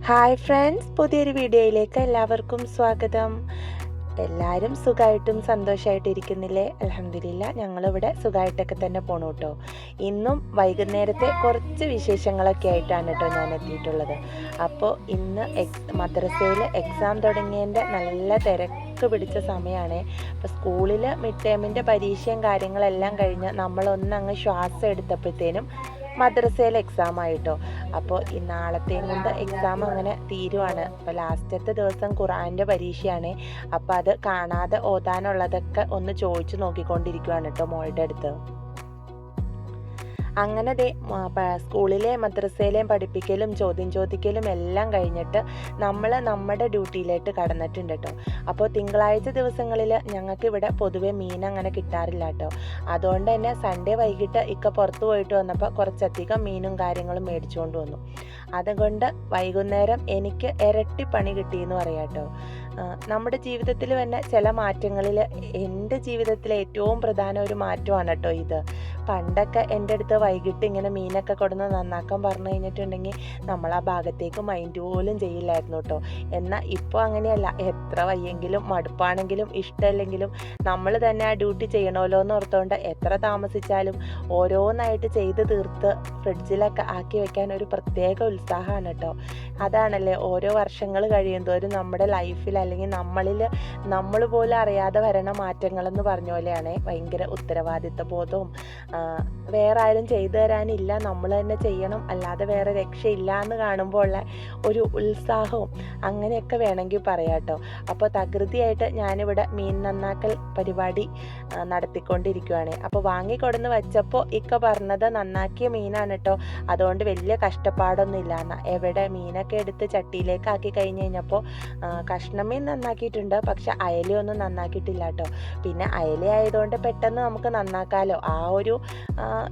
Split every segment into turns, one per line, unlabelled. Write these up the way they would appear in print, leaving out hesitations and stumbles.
Hi friends, പുതിയൊരു വീഡിയോയിലേക്ക് എല്ലാവർക്കും സ്വാഗതം. എല്ലാവരും സുഖമായിട്ടും സന്തോഷമായിട്ടും ഇരിക്കുന്നില്ലേ? അൽഹംദുലില്ലാ, ഞങ്ങളിവിടെ സുഖമായിട്ടൊക്കെ തന്നെ പോണു കേട്ടോ. ഇന്നും വൈകുന്നേരത്തെ കുറച്ച് വിശേഷങ്ങളൊക്കെ ആയിട്ടാണ് കേട്ടോ ഞാൻ എത്തിയിട്ടുള്ളത്. അപ്പോൾ ഇന്ന് മദ്രസയിൽ എക്സാം തുടങ്ങിയതിൻ്റെ നല്ല തിരക്ക് പിടിച്ച സമയമാണ്. അപ്പോൾ സ്കൂളിൽ മിഡ് ടേമിൻ്റെ പരീക്ഷയും കാര്യങ്ങളെല്ലാം കഴിഞ്ഞ് നമ്മളൊന്നങ്ങ് ശ്വാസം എടുത്തപ്പോഴത്തേനും മദ്രസയിൽ എക്സാം ആയിട്ടോ. അപ്പോൾ ഈ നാളത്തെയും കൊണ്ട് എക്സാം അങ്ങനെ തീരുവാണ്. അപ്പോൾ ലാസ്റ്റത്തെ ദിവസം ഖുർആൻ്റെ പരീക്ഷയാണ്. അപ്പോൾ അത് കാണാതെ ഓതാനുള്ളതൊക്കെ ഒന്ന് ചോദിച്ചു നോക്കിക്കൊണ്ടിരിക്കുകയാണ് കേട്ടോ മോളുടെ അടുത്ത്. അങ്ങനെ സ്കൂളിലെ മദ്രസയിലെയും പഠിപ്പിക്കലും ചോദ്യം ചോദിക്കലും എല്ലാം കഴിഞ്ഞിട്ട് നമ്മൾ നമ്മുടെ ഡ്യൂട്ടിയിലേക്ക് കടന്നിട്ടുണ്ട് കേട്ടോ. അപ്പോൾ തിങ്കളാഴ്ച ദിവസങ്ങളിൽ ഞങ്ങൾക്ക് ഇവിടെ പൊതുവെ മീൻ അങ്ങനെ കിട്ടാറില്ല കേട്ടോ. അതുകൊണ്ട് തന്നെ സൺഡേ വൈകിട്ട് പുറത്ത് പോയിട്ട് വന്നപ്പോൾ കുറച്ചധികം മീനും കാര്യങ്ങളും മേടിച്ചുകൊണ്ട് വന്നു. അതുകൊണ്ട് വൈകുന്നേരം എനിക്ക് ഇരട്ടി പണി കിട്ടിയെന്ന് പറയാം കേട്ടോ. നമ്മുടെ ജീവിതത്തിൽ തന്നെ ചില മാറ്റങ്ങളിൽ എൻ്റെ ജീവിതത്തിലെ ഏറ്റവും പ്രധാന ഒരു മാറ്റമാണ് കേട്ടോ ഇത്. പണ്ടൊക്കെ എൻ്റെ അടുത്ത് വൈകിട്ട് ഇങ്ങനെ മീനൊക്കെ കൊടുന്ന് നന്നാക്കാൻ പറഞ്ഞു കഴിഞ്ഞിട്ടുണ്ടെങ്കിൽ നമ്മൾ ആ ഭാഗത്തേക്ക് മൈൻഡ് പോലും ചെയ്യില്ലായിരുന്നു കേട്ടോ. എന്നാൽ ഇപ്പോൾ അങ്ങനെയല്ല. എത്ര വയ്യെങ്കിലും മടുപ്പാണെങ്കിലും ഇഷ്ടമല്ലെങ്കിലും നമ്മൾ തന്നെ ആ ഡ്യൂട്ടി ചെയ്യണമല്ലോ എന്ന് ഓർത്തുകൊണ്ട് എത്ര താമസിച്ചാലും ഓരോന്നായിട്ട് ചെയ്ത് തീർത്ത് ഫ്രിഡ്ജിലൊക്കെ ആക്കി വെക്കാൻ ഒരു പ്രത്യേക ഉത്സാഹമാണ് കേട്ടോ. അതാണല്ലേ ഓരോ വർഷങ്ങൾ കഴിയുന്തോറും നമ്മുടെ ലൈഫിൽ അല്ലെങ്കിൽ നമ്മൾ പോലും അറിയാതെ വരണ മാറ്റങ്ങളെന്ന് പറഞ്ഞ പോലെയാണ്. ഭയങ്കര ഉത്തരവാദിത്വ ബോധവും വേറെ ആരും ചെയ്തു തരാനില്ല, നമ്മൾ തന്നെ ചെയ്യണം, അല്ലാതെ വേറെ രക്ഷയില്ല എന്ന് കാണുമ്പോൾ ഉള്ള ഒരു ഉത്സാഹവും അങ്ങനെയൊക്കെ വേണമെങ്കിൽ പറയാം കേട്ടോ. അപ്പോൾ തകൃതിയായിട്ട് ഞാനിവിടെ മീൻ നന്നാക്കൽ പരിപാടി നടത്തിക്കൊണ്ടിരിക്കുകയാണ്. അപ്പോൾ വാങ്ങിക്കൊടുന്ന് വെച്ചപ്പോൾ പറഞ്ഞത് നന്നാക്കിയ മീനാണ് കേട്ടോ, അതുകൊണ്ട് വലിയ കഷ്ടപ്പാടൊന്നും ഇല്ലാന്ന. എവിടെ മീനൊക്കെ എടുത്ത് ചട്ടിയിലേക്ക് ആക്കി കഴിഞ്ഞ് കഴിഞ്ഞപ്പോൾ കഷ്ണം മീൻ നന്നാക്കിയിട്ടുണ്ട്, പക്ഷെ അയലയൊന്നും നന്നാക്കിയിട്ടില്ല കേട്ടോ. പിന്നെ അയല ആയതുകൊണ്ട് പെട്ടെന്ന് നമുക്ക് നന്നാക്കാമല്ലോ. ആ ഒരു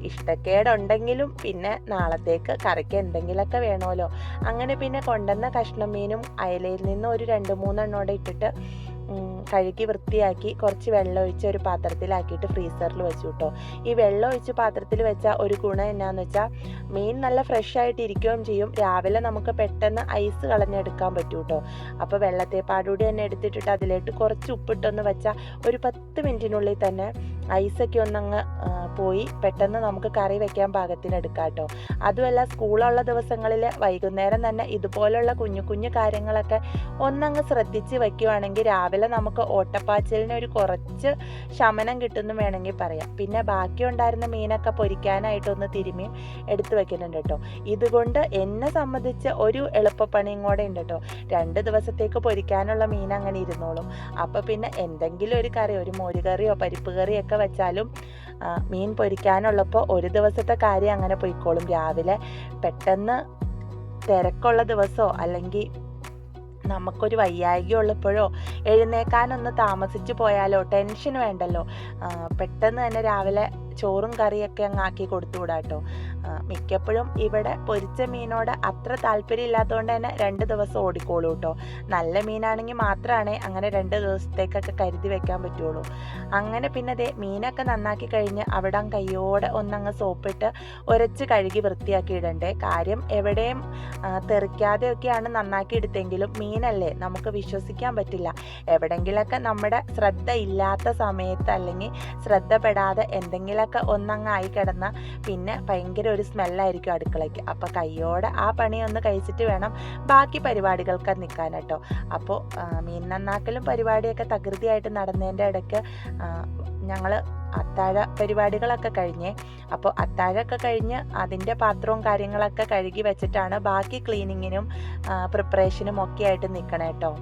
ഇഷ്ടക്കേടുണ്ടെങ്കിലും പിന്നെ നാളത്തേക്ക് കറിക്ക് എന്തെങ്കിലുമൊക്കെ വേണമല്ലോ. അങ്ങനെ പിന്നെ കൊണ്ടുവന്ന കഷ്ണം മീനും അയലയിൽ നിന്ന് ഒരു 2-3 എണ്ണോടെ ഇട്ടിട്ട് കഴുകി വൃത്തിയാക്കി കുറച്ച് വെള്ളം ഒഴിച്ച് ഒരു പാത്രത്തിലാക്കിയിട്ട് ഫ്രീസറിൽ വെച്ചു കേട്ടോ. ഈ വെള്ളം ഒഴിച്ച് പാത്രത്തിൽ വെച്ചാൽ ഒരു ഗുണം എന്നാന്ന് വെച്ചാൽ മീൻ നല്ല ഫ്രഷ് ആയിട്ട് ഇരിക്കുകയും ചെയ്യും. രാവിലെ നമുക്ക് പെട്ടെന്ന് ഐസ് കളഞ്ഞെടുക്കാൻ പറ്റും കേട്ടോ. അപ്പോൾ വെള്ളത്തേപ്പാടുകൂടി തന്നെ എടുത്തിട്ടിട്ട് അതിലേക്ക് കുറച്ച് ഉപ്പിട്ടൊന്ന് വെച്ചാൽ ഒരു 10 മിനിറ്റിനുള്ളിൽ തന്നെ ഐസൊക്കെ ഒന്നങ്ങ് പോയി പെട്ടെന്ന് നമുക്ക് കറി വെക്കാൻ പാകത്തിന് എടുക്കാം കേട്ടോ. അതുമല്ല സ്കൂളുള്ള ദിവസങ്ങളിൽ വൈകുന്നേരം തന്നെ ഇതുപോലുള്ള കുഞ്ഞു കുഞ്ഞു കാര്യങ്ങളൊക്കെ ഒന്നങ്ങ് ശ്രദ്ധിച്ച് വയ്ക്കുവാണെങ്കിൽ രാവിലെ നമുക്ക് ഓട്ടപ്പാച്ചിലിന് ഒരു കുറച്ച് ശമനം കിട്ടുമെന്ന് വേണമെങ്കിൽ പറയാം. പിന്നെ ബാക്കി ഉണ്ടായിരുന്ന മീനൊക്കെ പൊരിക്കാനായിട്ടൊന്ന് തിരുമ്മി എടുത്തു വെക്കുന്നുണ്ട് കേട്ടോ. ഇതുകൊണ്ട് എന്നെ സംബന്ധിച്ച് ഒരു എളുപ്പപ്പണിയും കൂടെ ഉണ്ട് കേട്ടോ. 2 ദിവസത്തേക്ക് പൊരിക്കാനുള്ള മീൻ അങ്ങനെ ഇരുന്നോളും. അപ്പോൾ പിന്നെ എന്തെങ്കിലും ഒരു കറി, ഒരു മോരുകറിയോ പരിപ്പ് കറിയൊക്കെ വെച്ചാലും മീൻ പൊരിക്കാനുള്ളപ്പോൾ ഒരു ദിവസത്തെ കാര്യം അങ്ങനെ പോയിക്കോളും. രാവിലെ പെട്ടെന്ന് തിരക്കുള്ള ദിവസമോ അല്ലെങ്കിൽ നമുക്കൊരു വയ്യായ്ക ഉള്ളപ്പോഴോ എഴുന്നേക്കാനൊന്ന് താമസിച്ച് പോയാലോ ടെൻഷൻ വേണ്ടല്ലോ. പെട്ടെന്ന് തന്നെ രാവിലെ ചോറും കറിയൊക്കെ അങ്ങ് ആക്കി കൊടുത്തുവിടാം കേട്ടോ. മിക്കപ്പോഴും ഇവിടെ പൊരിച്ച മീനോട് അത്ര താല്പര്യം ഇല്ലാത്തതുകൊണ്ട് തന്നെ 2 ദിവസം ഓടിക്കോളൂ കേട്ടോ. നല്ല മീനാണെങ്കിൽ മാത്രമാണ് അങ്ങനെ 2 ദിവസത്തേക്കൊക്കെ കരുതി വെക്കാൻ പറ്റുള്ളൂ. അങ്ങനെ പിന്നെ മീനൊക്കെ നന്നാക്കി കഴിഞ്ഞ് അവിടെ കയ്യോടെ ഒന്നങ്ങ് സോപ്പിട്ട് ഉരച്ച് കഴുകി വൃത്തിയാക്കി ഇടണ്ടേ. കാര്യം എവിടെയും തെറിക്കാതെയൊക്കെയാണ് നന്നാക്കി എടുത്തെങ്കിലും മീനല്ലേ, നമുക്ക് വിശ്വസിക്കാൻ പറ്റില്ല. എവിടെയെങ്കിലൊക്കെ നമ്മുടെ ശ്രദ്ധ ഇല്ലാത്ത സമയത്ത് അല്ലെങ്കിൽ ശ്രദ്ധപ്പെടാതെ എന്തെങ്കിലുമൊക്കെ ഒന്നങ്ങ് ആയി കിടന്ന പിന്നെ ഭയങ്കര ഒരു സ്മെല്ലായിരിക്കും അടുക്കളയ്ക്ക്. അപ്പോൾ കയ്യോടെ ആ പണി ഒന്ന് കഴിച്ചിട്ട് വേണം ബാക്കി പരിപാടികൾക്ക് നിൽക്കാൻ കേട്ടോ. അപ്പോൾ മീൻ നന്നാക്കലും പരിപാടിയൊക്കെ തകൃതിയായിട്ട് നടന്നതിൻ്റെ ഇടയ്ക്ക് ഞങ്ങൾ അത്താഴ പരിപാടികളൊക്കെ കഴിഞ്ഞേ. അപ്പോൾ അത്താഴമൊക്കെ കഴിഞ്ഞ് അതിൻ്റെ പാത്രവും കാര്യങ്ങളൊക്കെ കഴുകി വെച്ചിട്ടാണ് ബാക്കി ക്ലീനിങ്ങിനും പ്രിപ്പറേഷനും ഒക്കെ ആയിട്ട് നിൽക്കണേ കേട്ടോ.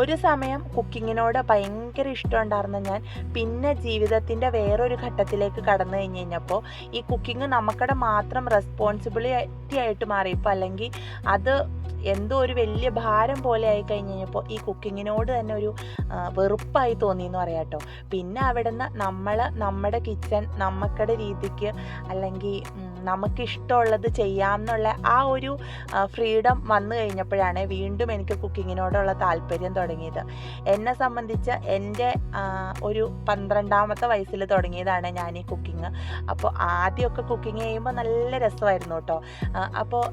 ഒരു സമയം കുക്കിങ്ങിനോട് ഭയങ്കര ഇഷ്ടമുണ്ടായിരുന്ന ഞാൻ പിന്നെ ജീവിതത്തിൻ്റെ വേറൊരു ഘട്ടത്തിലേക്ക് കടന്നു കഴിഞ്ഞപ്പോൾ ഈ കുക്കിംഗ് നമുക്കടെ മാത്രം റെസ്പോൺസിബിലിറ്റി ആയിട്ട് മാറിയപ്പോൾ അല്ലെങ്കിൽ അത് എന്തോ ഒരു വലിയ ഭാരം പോലെ ആയി കഴിഞ്ഞപ്പോൾ ഈ കുക്കിങ്ങിനോട് തന്നെ ഒരു വെറുപ്പായി തോന്നി എന്ന് പറയാം കേട്ടോ. പിന്നെ അവിടുന്ന് നമ്മുടെ കിച്ചൺ നമുക്കടെ രീതിക്ക് അല്ലെങ്കിൽ നമുക്കിഷ്ടമുള്ളത് ചെയ്യാമെന്നുള്ള ആ ഒരു ഫ്രീഡം വന്നു കഴിഞ്ഞപ്പോഴാണ് വീണ്ടും എനിക്ക് കുക്കിങ്ങിനോടുള്ള താല്പര്യം തുടങ്ങിയത്. എന്നെ സംബന്ധിച്ച് എൻ്റെ ഒരു 12ാമത്തെ വയസ്സിൽ തുടങ്ങിയതാണ് ഞാൻ ഈ കുക്കിങ്. അപ്പോൾ ആദ്യമൊക്കെ കുക്കിങ് ചെയ്യുമ്പോൾ നല്ല രസമായിരുന്നു കേട്ടോ. അപ്പോൾ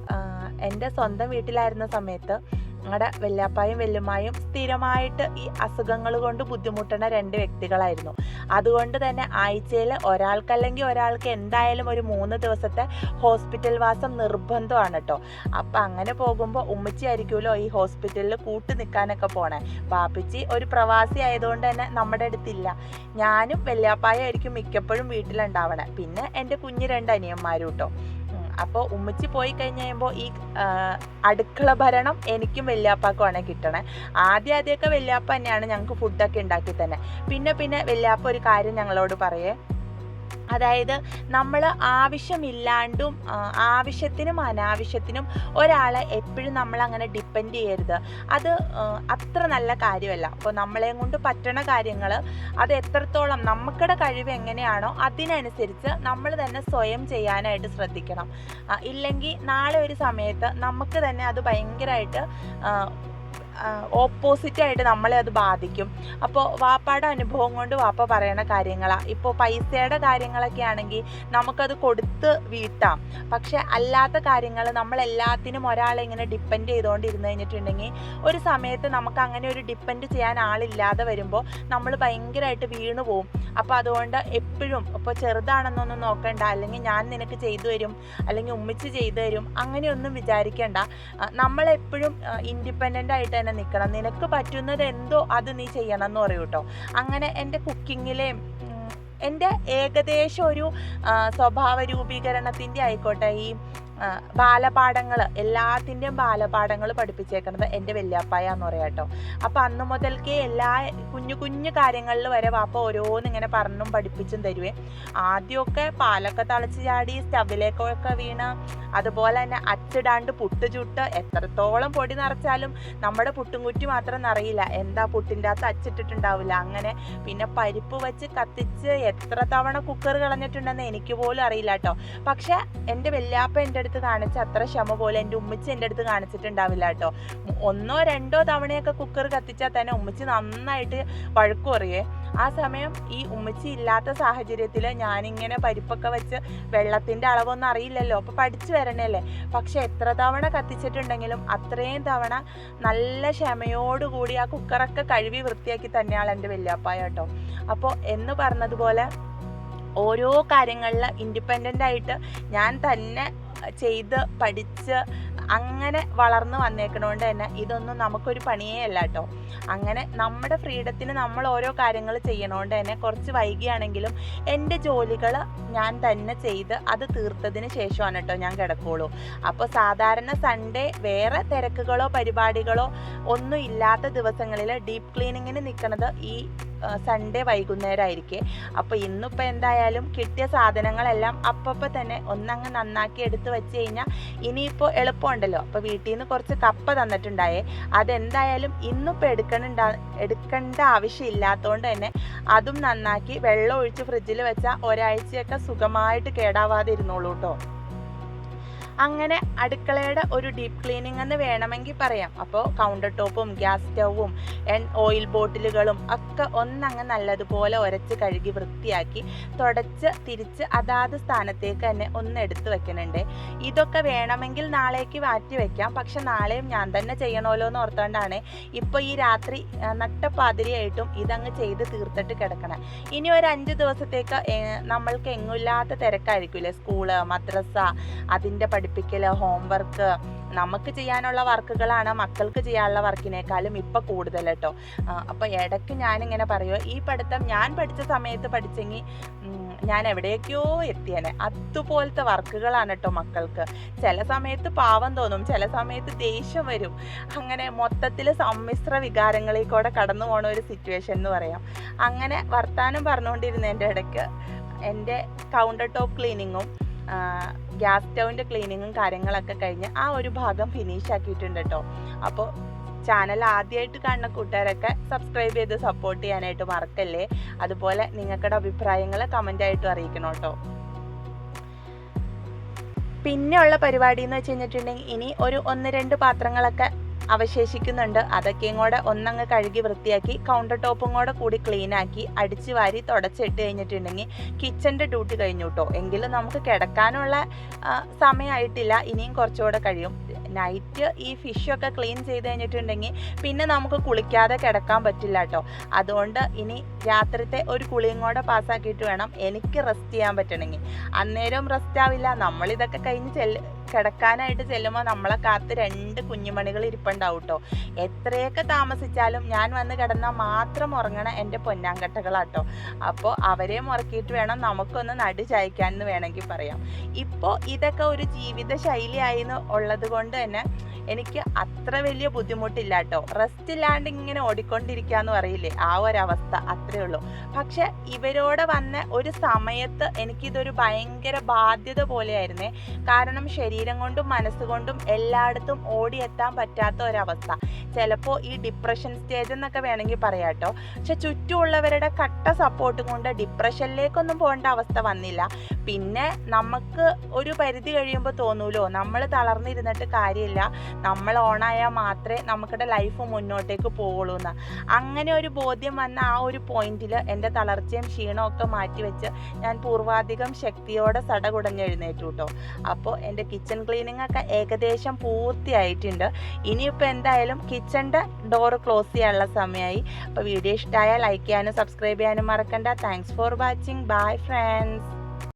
എൻ്റെ സ്വന്തം വീട്ടിലായിരുന്ന സമയത്ത് ഞങ്ങളുടെ വല്യാപ്പായും വല്യമ്മായും സ്ഥിരമായിട്ട് ഈ അസുഖങ്ങൾ കൊണ്ട് ബുദ്ധിമുട്ടുന്ന 2 വ്യക്തികളായിരുന്നു. അതുകൊണ്ട് തന്നെ ആഴ്ചയിൽ ഒരാൾക്കല്ലെങ്കിൽ ഒരാൾക്ക് എന്തായാലും ഒരു 3 ദിവസത്തെ ഹോസ്പിറ്റൽ വാസം നിർബന്ധമാണ് കേട്ടോ. അപ്പം അങ്ങനെ പോകുമ്പോൾ ഉമ്മച്ചി ആയിരിക്കുമല്ലോ ഈ ഹോസ്പിറ്റലിൽ കൂട്ട് നിൽക്കാനൊക്കെ പോണേ. പാപ്പിച്ചി ഒരു പ്രവാസി ആയതുകൊണ്ട് തന്നെ നമ്മുടെ അടുത്തില്ല. ഞാനും വല്യാപ്പായും ആയിരിക്കും മിക്കപ്പോഴും വീട്ടിലുണ്ടാവണേ. പിന്നെ എൻ്റെ കുഞ്ഞ് 2 അനിയന്മാരും കേട്ടോ. അപ്പോൾ ഉമ്മച്ചി പോയി കഴിഞ്ഞ് കഴിയുമ്പോൾ ഈ അടുക്കള ഭരണം എനിക്കും വല്യാപ്പാക്കുമാണ് കിട്ടണേ. ആദ്യമൊക്കെ വല്യാപ്പ തന്നെയാണ് ഞങ്ങൾക്ക് ഫുഡൊക്കെ ഉണ്ടാക്കി തന്നെ. പിന്നെ വല്യാപ്പ ഒരു കാര്യം ഞങ്ങളോട് പറയേ, അതായത് നമ്മൾ ആവശ്യമില്ലാണ്ടും ആവശ്യത്തിനും അനാവശ്യത്തിനും ഒരാളെ എപ്പോഴും നമ്മളങ്ങനെ ഡിപ്പെൻഡ് ചെയ്യരുത്. അത് അത്ര നല്ല കാര്യമല്ല. അപ്പോൾ നമ്മളെ കൊണ്ട് പറ്റണ കാര്യങ്ങൾ അത് എത്രത്തോളം നമുക്കുടെ കഴിവ് എങ്ങനെയാണോ അതിനനുസരിച്ച് നമ്മൾ തന്നെ സ്വയം ചെയ്യാനായിട്ട് ശ്രദ്ധിക്കണം. ഇല്ലെങ്കിൽ നാളെ ഒരു സമയത്ത് നമുക്ക് തന്നെ അത് ഭയങ്കരമായിട്ട് ഓപ്പോസിറ്റായിട്ട് നമ്മളെ അത് ബാധിക്കും. അപ്പോൾ വാപ്പയുടെ അനുഭവം കൊണ്ട് വാപ്പ പറയണ കാര്യങ്ങളാണ്. ഇപ്പോൾ പൈസയുടെ കാര്യങ്ങളൊക്കെ ആണെങ്കിൽ നമുക്കത് കൊടുത്ത് വീട്ടാം. പക്ഷെ അല്ലാത്ത കാര്യങ്ങൾ നമ്മളെല്ലാത്തിനും ഒരാളെ ഇങ്ങനെ ഡിപ്പെൻഡ് ചെയ്തുകൊണ്ടിരുന്ന് കഴിഞ്ഞിട്ടുണ്ടെങ്കിൽ ഒരു സമയത്ത് നമുക്ക് അങ്ങനെ ഒരു ഡിപ്പെൻഡ് ചെയ്യാൻ ആളില്ലാതെ വരുമ്പോൾ നമ്മൾ ഭയങ്കരമായിട്ട് വീണു പോവും. അപ്പോൾ അതുകൊണ്ട് എപ്പോഴും ഇപ്പോൾ ചെറുതാണെന്നൊന്നും നോക്കണ്ട, അല്ലെങ്കിൽ ഞാൻ നിനക്ക് ചെയ്തു തരും, അല്ലെങ്കിൽ ഉമ്മിച്ച് ചെയ്തു തരും, അങ്ങനെയൊന്നും വിചാരിക്കേണ്ട. നമ്മളെപ്പോഴും ഇൻഡിപെൻഡൻ്റ് ആയിട്ട് തന്നെ നിൽക്കണം. നിനക്ക് പറ്റുന്നത് എന്തോ അത് നീ ചെയ്യണം എന്ന് പറയൂ കേട്ടോ. അങ്ങനെ എൻ്റെ കുക്കിങ്ങിലെയും എൻ്റെ ഏകദേശം ഒരു സ്വഭാവ രൂപീകരണത്തിൻ്റെ ആയിക്കോട്ടെ ഈ ബാലപാഠങ്ങൾ എല്ലാത്തിൻ്റെയും ബാലപാഠങ്ങൾ പഠിപ്പിച്ചേക്കുന്നത് എൻ്റെ വല്യാപ്പായാന്ന് പറയാം കേട്ടോ. അപ്പം അന്ന് മുതൽക്കേ എല്ലാ കുഞ്ഞു കാര്യങ്ങളിൽ വരെ വാപ്പ ഓരോന്നിങ്ങനെ പറഞ്ഞും പഠിപ്പിച്ചും തരുവേ. ആദ്യമൊക്കെ പാലൊക്കെ തളിച്ച് ചാടി സ്റ്റവിലേക്കൊക്കെ വീണ്, അതുപോലെ തന്നെ അച്ചിടാണ്ട് പുട്ട് ചുട്ട് എത്രത്തോളം പൊടി നിറച്ചാലും നമ്മുടെ പുട്ടും കുറ്റി മാത്രം നിറയില്ല. എന്താ പുട്ടിൻ്റെ അകത്ത് അച്ചിട്ടിട്ടുണ്ടാവില്ല. അങ്ങനെ പിന്നെ പരിപ്പ് വെച്ച് കത്തിച്ച് എത്ര തവണ കുക്കർ കളഞ്ഞിട്ടുണ്ടെന്ന് എനിക്ക് പോലും അറിയില്ല കേട്ടോ. പക്ഷെ എൻ്റെ വല്യാപ്പ എൻ്റെ അടുത്ത് കാണിച്ച അത്ര ക്ഷമ പോലെ എൻ്റെ ഉമ്മച്ചി എൻ്റെ അടുത്ത് കാണിച്ചിട്ടുണ്ടാവില്ല കേട്ടോ. 1 or 2 തവണയൊക്കെ കുക്കർ കത്തിച്ചാൽ തന്നെ ഉമ്മച്ചി നന്നായിട്ട് വഴക്കു പറയേ. ആ സമയം ഈ ഉമ്മച്ചി ഇല്ലാത്ത സാഹചര്യത്തിൽ ഞാനിങ്ങനെ പരിപ്പൊക്കെ വെച്ച് വെള്ളത്തിൻ്റെ അളവൊന്നും അറിയില്ലല്ലോ, അപ്പോൾ പഠിച്ചു വരണല്ലേ. പക്ഷെ എത്ര തവണ കത്തിച്ചിട്ടുണ്ടെങ്കിലും അത്രയും തവണ നല്ല ക്ഷമയോടുകൂടി ആ കുക്കറൊക്കെ കഴുകി വൃത്തിയാക്കി തന്നെയാണ് എൻ്റെ വല്യാപ്പായ കേട്ടോ. അപ്പോൾ എന്ന് പറഞ്ഞതുപോലെ ഓരോ കാര്യങ്ങളിൽ ഇൻഡിപെൻഡൻ്റ് ആയിട്ട് ഞാൻ തന്നെ ചെയ്ത് പഠിച്ച് അങ്ങനെ വളർന്നു വന്നേക്കണോണ്ട് തന്നെ ഇതൊന്നും നമുക്കൊരു പണിയേ അല്ല കേട്ടോ. അങ്ങനെ നമ്മുടെ ഫ്രീഡത്തിന് നമ്മൾ ഓരോ കാര്യങ്ങൾ ചെയ്യണോണ്ട് തന്നെ കുറച്ച് വൈകിയാണെങ്കിലും എൻ്റെ ജോലികൾ ഞാൻ തന്നെ ചെയ്ത് അത് തീർത്തതിന് ശേഷമാണ് കേട്ടോ ഞാൻ കിടക്കുള്ളൂ. അപ്പോൾ സാധാരണ സൺഡേ വേറെ തിരക്കുകളോ പരിപാടികളോ ഒന്നും ഇല്ലാത്ത ദിവസങ്ങളിൽ ഡീപ്പ് ക്ലീനിങ്ങിന് നിൽക്കുന്നത് ഈ സൺഡേ വൈകുന്നേരമായിരിക്കും. അപ്പോൾ ഇന്നിപ്പോൾ എന്തായാലും കിട്ടിയ സാധനങ്ങളെല്ലാം അപ്പം തന്നെ ഒന്നങ്ങ് നന്നാക്കി എടുത്ത് വെച്ച് കഴിഞ്ഞാൽ ഇനിയിപ്പോൾ എളുപ്പമുണ്ടല്ലോ. അപ്പോൾ വീട്ടിൽ നിന്ന് കുറച്ച് കപ്പ തന്നിട്ടുണ്ടായേ, അതെന്തായാലും ഇന്നിപ്പോൾ എടുക്കേണ്ട ആവശ്യമില്ലാത്തതുകൊണ്ട് തന്നെ അതും നന്നാക്കി വെള്ളം ഒഴിച്ച് ഫ്രിഡ്ജിൽ വെച്ചാൽ ഒരാഴ്ചയൊക്കെ സുഖമായിട്ട് കേടാവാതെ ഇരുന്നോളൂ കേട്ടോ. അങ്ങനെ അടുക്കളയുടെ ഒരു ഡീപ്പ് ക്ലീനിങ് എന്ന് വേണമെങ്കിൽ പറയാം. അപ്പോൾ കൗണ്ടർ ടോപ്പും ഗ്യാസ് സ്റ്റൗവും ഓയിൽ ബോട്ടിലുകളും ഒക്കെ ഒന്നങ്ങ് നല്ലതുപോലെ ഉരച്ച് കഴുകി വൃത്തിയാക്കി തുടച്ച് തിരിച്ച് അതാത് സ്ഥാനത്തേക്ക് തന്നെ ഒന്ന് എടുത്ത് വെക്കുന്നുണ്ട്. ഇതൊക്കെ വേണമെങ്കിൽ നാളേക്ക് മാറ്റി വെക്കാം, പക്ഷെ നാളെയും ഞാൻ തന്നെ ചെയ്യണമല്ലോ എന്ന് ഓർത്തുകൊണ്ടാണ് ഇപ്പോൾ ഈ രാത്രി നട്ടപ്പാതിരിയായിട്ടും ഇതങ്ങ് ചെയ്ത് തീർത്തിട്ട് കിടക്കണം. ഇനി ഒരു 5 ദിവസത്തേക്ക് നമ്മൾക്ക് എങ്ങുമില്ലാത്ത തിരക്കായിരിക്കില്ലേ. സ്കൂള്, മദ്രസ, അതിൻ്റെ പഠിപ്പിക്കൽ, ഹോംവർക്ക്, നമുക്ക് ചെയ്യാനുള്ള വർക്കുകളാണ് മക്കൾക്ക് ചെയ്യാനുള്ള വർക്കിനേക്കാളും ഇപ്പം കൂടുതൽ കേട്ടോ. അപ്പോൾ ഇടയ്ക്ക് ഞാനിങ്ങനെ പറയുമോ, ഈ പഠിത്തം ഞാൻ പഠിച്ച സമയത്ത് പഠിച്ചെങ്കിൽ ഞാൻ എവിടേക്കോ എത്തിയേനെ. അതുപോലത്തെ വർക്കുകളാണ് കേട്ടോ മക്കൾക്ക്. ചില സമയത്ത് പാവം തോന്നും, ചില സമയത്ത് ദേഷ്യം വരും. അങ്ങനെ മൊത്തത്തിൽ സമ്മിശ്ര വികാരങ്ങളിൽ കൂടെ കടന്നു പോണ ഒരു സിറ്റുവേഷൻ എന്ന് പറയാം. അങ്ങനെ വർത്താനം പറഞ്ഞുകൊണ്ടിരുന്നതിൻ്റെ ഇടയ്ക്ക് എൻ്റെ കൗണ്ടർ ടോപ്പ് ക്ലീനിങ്ങും ഗ്യാസ് സ്റ്റൗവിൻ്റെ ക്ലീനിങ്ങും കാര്യങ്ങളൊക്കെ കഴിഞ്ഞ് ആ ഒരു ഭാഗം ഫിനിഷ് ആക്കിയിട്ടുണ്ട് കേട്ടോ. അപ്പോൾ ചാനൽ ആദ്യമായിട്ട് കാണുന്ന കൂട്ടുകാരൊക്കെ സബ്സ്ക്രൈബ് ചെയ്ത് സപ്പോർട്ട് ചെയ്യാനായിട്ട് മറക്കല്ലേ. അതുപോലെ നിങ്ങളുടെ അഭിപ്രായങ്ങൾ കമൻ്റായിട്ടും അറിയിക്കണം കേട്ടോ. പിന്നെയുള്ള പരിപാടി എന്ന് വെച്ച് കഴിഞ്ഞിട്ടുണ്ടെങ്കിൽ ഇനി ഒരു 1-2 പാത്രങ്ങളൊക്കെ അവശേഷിക്കുന്നുണ്ട്. അതൊക്കെയും കൂടെ ഒന്നങ്ങ് കഴുകി വൃത്തിയാക്കി കൗണ്ടർ ടോപ്പും കൂടി ക്ലീനാക്കി അടിച്ച് വാരി തുടച്ചിട്ട് കഴിഞ്ഞിട്ടുണ്ടെങ്കിൽ കിച്ചൻ്റെ ഡ്യൂട്ടി കഴിഞ്ഞു കേട്ടോ. എങ്കിലും നമുക്ക് കിടക്കാനുള്ള സമയമായിട്ടില്ല, ഇനിയും കുറച്ചുകൂടെ കഴിയും. നൈറ്റ് ഈ ഫിഷൊക്കെ ക്ലീൻ ചെയ്ത് കഴിഞ്ഞിട്ടുണ്ടെങ്കിൽ പിന്നെ നമുക്ക് കുളിക്കാതെ കിടക്കാൻ പറ്റില്ല കേട്ടോ. അതുകൊണ്ട് ഇനി രാത്രിത്തെ ഒരു കുളിയും കൂടെ പാസ്സാക്കിയിട്ട് വേണം എനിക്ക് റെസ്റ്റ് ചെയ്യാൻ പറ്റണമെങ്കിൽ. അന്നേരം റെസ്റ്റ് ആവില്ല. നമ്മളിതൊക്കെ കഴിഞ്ഞ് കിടക്കാനായിട്ട് ചെല്ലുമ്പോൾ നമ്മളെ കാത്ത് 2 കുഞ്ഞുമണികൾ ഇരിപ്പുണ്ടാവും കേട്ടോ. എത്രയൊക്കെ താമസിച്ചാലും ഞാൻ വന്ന് കിടന്നാൽ മാത്രം ഉറങ്ങണ എൻ്റെ പൊന്നാങ്കട്ടകളാട്ടോ. അപ്പോൾ അവരെയും ഉറക്കിയിട്ട് വേണം നമുക്കൊന്ന് നടി ചായ്ക്കാൻ എന്ന് വേണമെങ്കിൽ പറയാം. ഇപ്പോൾ ഇതൊക്കെ ഒരു ജീവിത ശൈലിയായി ഉള്ളത് കൊണ്ട് തന്നെ എനിക്ക് അത്ര വലിയ ബുദ്ധിമുട്ടില്ല കേട്ടോ. റെസ്റ്റ് ഇല്ലാണ്ട് ഇങ്ങനെ ഓടിക്കൊണ്ടിരിക്കാന്ന് പറയില്ലേ, ആ ഒരവസ്ഥ അത്രേ ഉള്ളൂ. പക്ഷെ ഇവരോട് വന്ന ഒരു സമയത്ത് എനിക്കിതൊരു ഭയങ്കര ബാധ്യത പോലെയായിരുന്നേ. കാരണം ശരീരം കൊണ്ടും മനസ്സുകൊണ്ടും എല്ലായിടത്തും ഓടിയെത്താൻ പറ്റാത്ത ഒരവസ്ഥ. ചിലപ്പോൾ ഈ ഡിപ്രഷൻ സ്റ്റേജ് എന്നൊക്കെ വേണമെങ്കിൽ പറയാം കേട്ടോ. പക്ഷെ ചുറ്റുമുള്ളവരുടെ കട്ട സപ്പോർട്ടും കൊണ്ട് ഡിപ്രഷനിലേക്കൊന്നും പോകേണ്ട അവസ്ഥ വന്നില്ല. പിന്നെ നമുക്ക് ഒരു പരിധി കഴിയുമ്പോൾ തോന്നൂലോ നമ്മൾ തളർന്നിരുന്നിട്ട് കാര്യമില്ല, നമ്മൾ ഓണായാൽ മാത്രമേ നമുക്കിടെ ലൈഫ് മുന്നോട്ടേക്ക് പോവുള്ളൂ എന്ന്. അങ്ങനെ ഒരു ബോധ്യം വന്ന ആ ഒരു പോയിന്റിൽ എൻ്റെ തളർച്ചയും ക്ഷീണവും ഒക്കെ മാറ്റിവെച്ച് ഞാൻ പൂർവാധികം ശക്തിയോടെ സടകുടഞ്ഞെഴുന്നേറ്റു കേട്ടോ. അപ്പോൾ എൻ്റെ കിച്ചൺ ക്ലീനിങ് ഒക്കെ ഏകദേശം പൂർത്തിയായിട്ടുണ്ട്. ഇനിയിപ്പോൾ എന്തായാലും കിച്ചൻ്റെ ഡോറ് ക്ലോസ് ചെയ്യാനുള്ള സമയമായി. അപ്പോൾ വീഡിയോ ഇഷ്ടമായാൽ ലൈക്ക് ചെയ്യാനും സബ്സ്ക്രൈബ് ചെയ്യാനും മറക്കണ്ട. Thanks for watching. Bye friends.